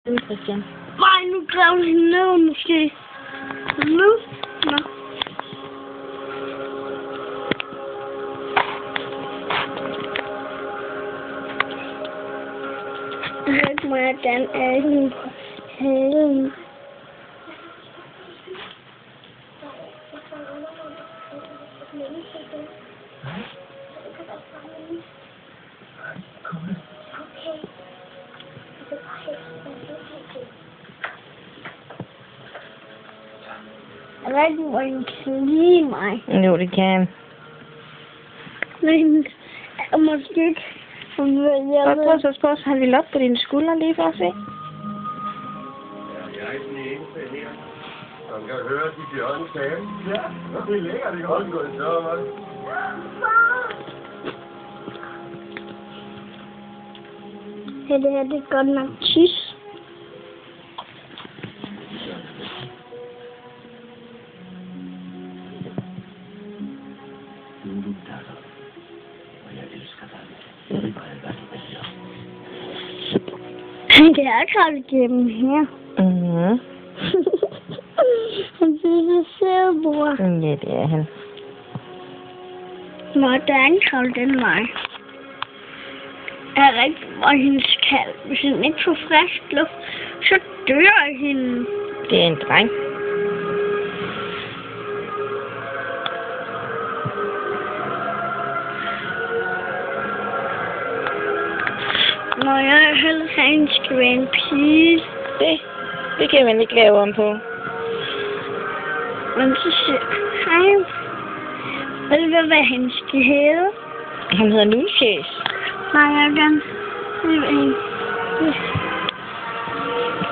Christian. Nej, nu graver hende ned, måske. Nu? Nå. Hørte mig, hvordan er hun på halen? Rigtig, hvor hun kan lide mig. Jo, det kan. Men måske ikke. Prøv at have lidt op på dine skuldre lige for at se. Jeg er ikke den eneste her, som kan høre de bjørne stemme. Ja, det er lækkert, det kan også gå i større vej. Ja, det her, det er godt nok tis. Du er min datter, og jeg elsker dig. Jeg vil bare hvad du vælger. Han kan også kravle igennem her. Mhm. Han synes, det er sød, bror. Ja, det er han. Hvordan kravle den vej? Er rigtig, hvor hendes kald. Hvis hun ikke får frisk luft, så dør hende. Det er en dreng. Når jeg helst have en skal være en pige. Det kan man ikke lave om på. Men så siger hej. Hvad han skal hedde? Han hedder Nunchase. Nej, jeg vil gerne se, hvad han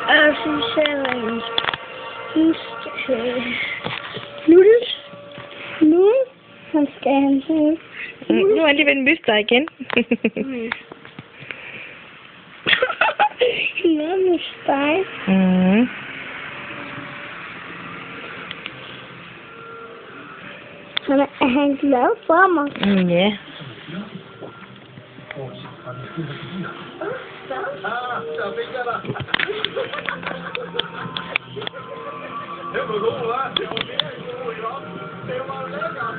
og så ser hvad han skal hedde. Noodles? Nu? Han skal han hedde. Nu er han lige ved en myster igen. Noget med steg. Mhm. Er han glad for mig? Ja. Der fik jeg dig. Det var god, hva'? Det var virkelig god, ikke? Det var lækkert.